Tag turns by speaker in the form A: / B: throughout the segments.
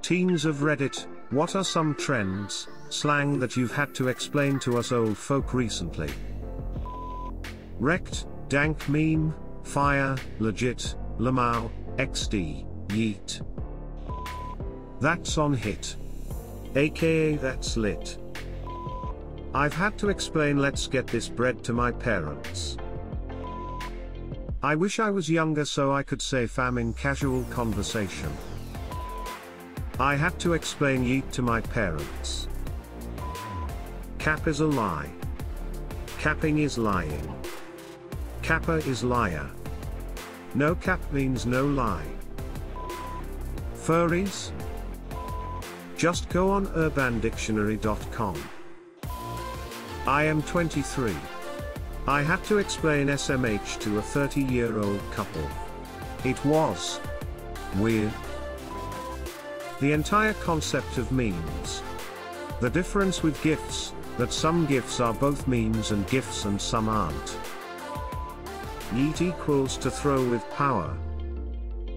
A: Teens of Reddit, what are some trends, slang that you've had to explain to us old folk recently? Wrecked, dank meme, fire, legit, lamau, XD, yeet. That's on hit. AKA that's lit. I've had to explain let's get this bread to my parents. I wish I was younger so I could say fam in casual conversation. I had to explain yeet to my parents. Cap is a lie. Capping is lying. Capper is liar. No cap means no lie. Furries? Just go on urbandictionary.com. I am 23. I had to explain SMH to a 30-year-old couple. It was weird. The entire concept of memes. The difference with GIFs, that some GIFs are both memes and GIFs and some aren't. Yeet equals to throw with power.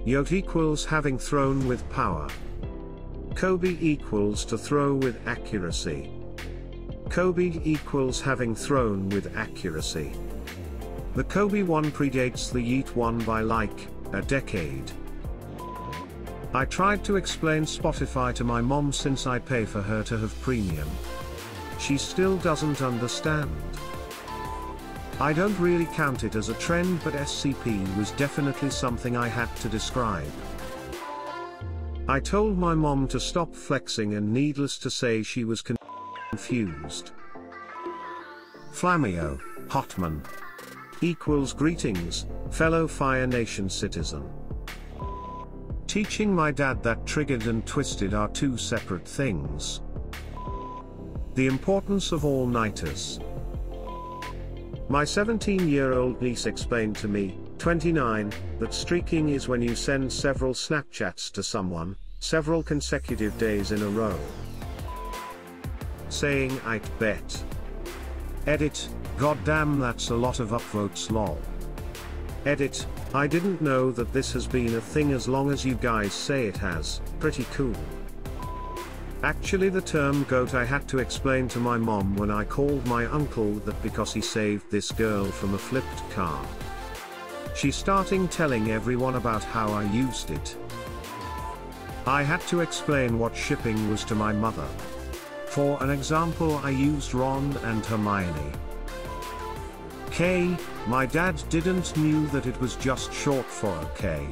A: Yote equals having thrown with power. Kobe equals to throw with accuracy. Kobe equals having thrown with accuracy. The Kobe one predates the Yeet one by like a decade. I tried to explain Spotify to my mom since I pay for her to have premium. She still doesn't understand. I don't really count it as a trend, but SCP was definitely something I had to describe. I told my mom to stop flexing, and needless to say she was confused. Flamio, Hotman. Equals greetings, fellow Fire Nation citizen. Teaching my dad that triggered and twisted are two separate things. The importance of all-nighters. My 17-year-old niece explained to me, 29, that streaking is when you send several Snapchats to someone, several consecutive days in a row. Saying I'd bet. Edit, goddamn that's a lot of upvotes lol. Edit, I didn't know that this has been a thing as long as you guys say it has, pretty cool. Actually the term goat I had to explain to my mom when I called my uncle that because he saved this girl from a flipped car. She starting telling everyone about how I used it. I had to explain what shipping was to my mother. For an example I used Ron and Hermione. K, my dad didn't knew that it was just short for okay.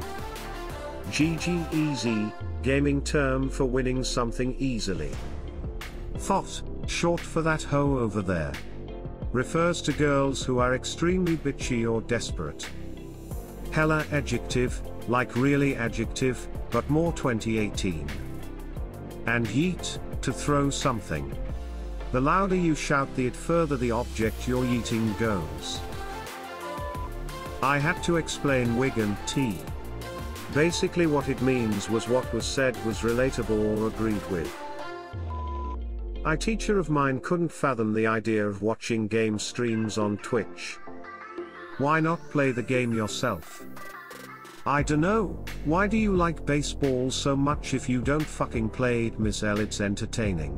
A: GG easy, gaming term for winning something easily. Thought, short for that hoe over there. Refers to girls who are extremely bitchy or desperate. Hella adjective, like really adjective, but more 2018. And yeet, to throw something. The louder you shout the further the object you're yeeting goes. I had to explain wig and tea. Basically what it means was what was said was relatable or agreed with. A teacher of mine couldn't fathom the idea of watching game streams on Twitch. Why not play the game yourself? I dunno, why do you like baseball so much if you don't fucking play it, Miss L? It's entertaining.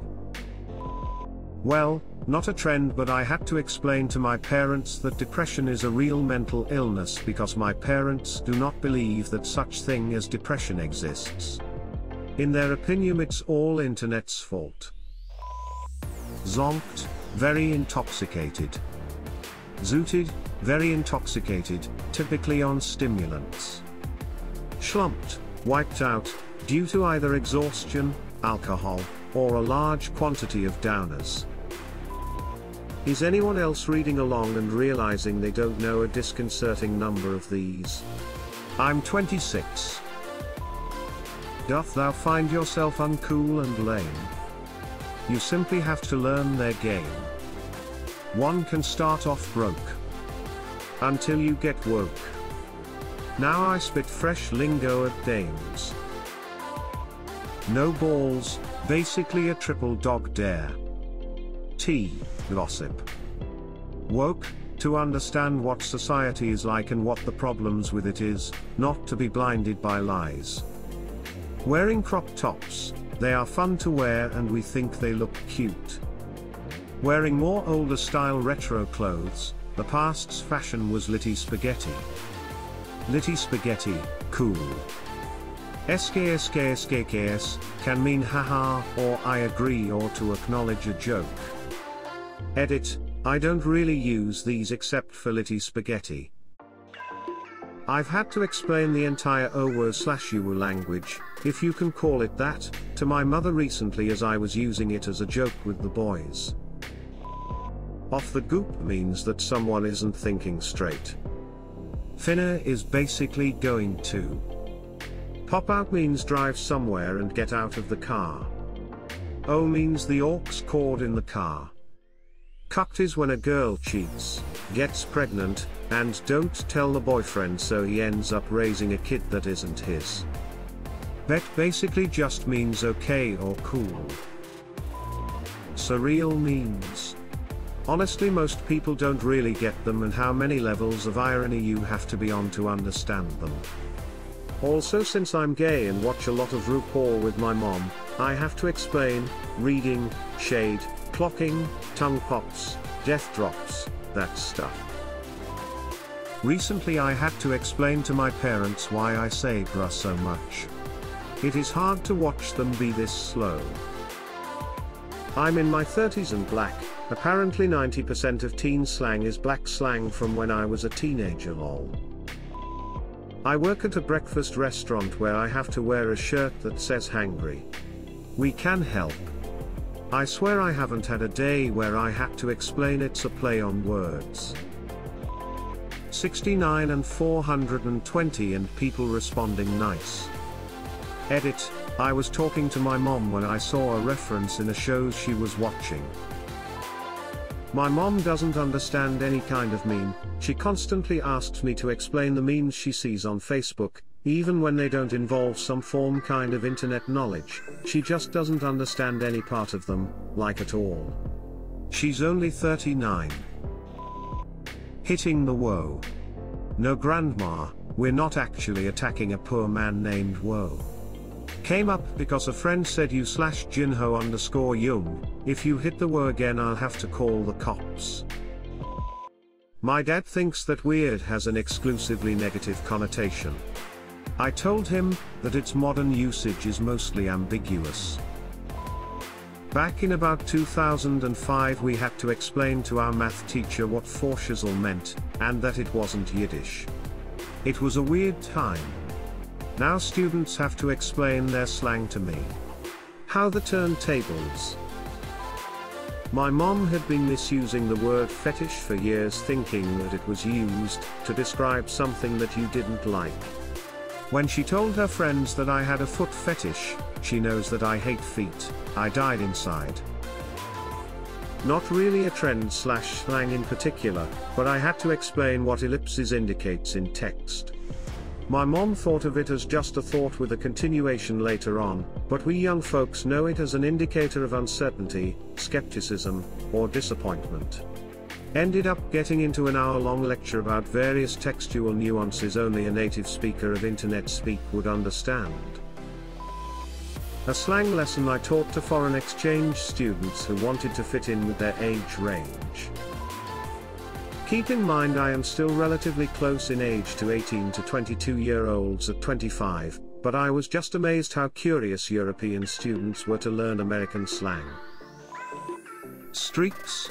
A: Well, not a trend, but I had to explain to my parents that depression is a real mental illness because my parents do not believe that such thing as depression exists. In their opinion it's all internet's fault. Zonked, very intoxicated. Zooted, very intoxicated, typically on stimulants. Schlumped, wiped out, due to either exhaustion, alcohol, or a large quantity of downers. Is anyone else reading along and realizing they don't know a disconcerting number of these? I'm 26. Doth thou find yourself uncool and lame? You simply have to learn their game. One can start off broke. Until you get woke. Now I spit fresh lingo at dames. No balls, basically a triple dog dare. T, gossip. Woke, to understand what society is like and what the problems with it is, not to be blinded by lies. Wearing crop tops, They are fun to wear and we think they look cute. Wearing more older style retro clothes, the past's fashion was litty spaghetti. Litty spaghetti, cool. SKSKSKKS can mean haha or I agree or to acknowledge a joke. Edit, I don't really use these except for litty spaghetti. I've had to explain the entire Owo/Uwu language, if you can call it that, to my mother recently as I was using it as a joke with the boys. Off the goop means that someone isn't thinking straight. Finna is basically going to. Pop out means drive somewhere and get out of the car. O means the aux cord in the car. Cucked is when a girl cheats, gets pregnant, and don't tell the boyfriend so he ends up raising a kid that isn't his. Bet basically just means okay or cool. Surreal memes. Honestly, most people don't really get them and how many levels of irony you have to be on to understand them. Also, since I'm gay and watch a lot of RuPaul with my mom, I have to explain, reading, shade, clocking, tongue pops, death drops, that stuff. Recently I had to explain to my parents why I say bruh so much. It is hard to watch them be this slow. I'm in my 30s and black, apparently 90% of teen slang is black slang from when I was a teenager lol. I work at a breakfast restaurant where I have to wear a shirt that says hangry. We can help. I swear I haven't had a day where I had to explain it's a play on words. 69 and 420 and people responding nice. Edit, I was talking to my mom when I saw a reference in a show she was watching. My mom doesn't understand any kind of meme, she constantly asks me to explain the memes she sees on Facebook, even when they don't involve some form kind of internet knowledge, she just doesn't understand any part of them, like at all. She's only 39. Hitting the woe. No grandma, we're not actually attacking a poor man named Woe. Came up because a friend said you/Jinho_Young, if you hit the woe again I'll have to call the cops. My dad thinks that weird has an exclusively negative connotation. I told him that its modern usage is mostly ambiguous. Back in about 2005 we had to explain to our math teacher what Forschizel meant, and that it wasn't Yiddish. It was a weird time. Now students have to explain their slang to me. How the turntables. My mom had been misusing the word fetish for years thinking that it was used to describe something that you didn't like. When she told her friends that I had a foot fetish, she knows that I hate feet, I died inside. Not really a trend/slang in particular, but I had to explain what ellipses indicates in text. My mom thought of it as just a thought with a continuation later on, but we young folks know it as an indicator of uncertainty, skepticism, or disappointment. Ended up getting into an hour-long lecture about various textual nuances only a native speaker of internet speak would understand. A slang lesson I taught to foreign exchange students who wanted to fit in with their age range. Keep in mind I am still relatively close in age to 18 to 22-year-olds at 25, but I was just amazed how curious European students were to learn American slang. Streaks.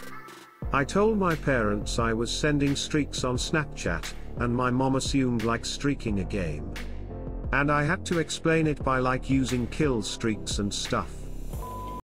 A: I told my parents I was sending streaks on Snapchat, and my mom assumed like streaking a game. And I had to explain it by like using kill streaks and stuff.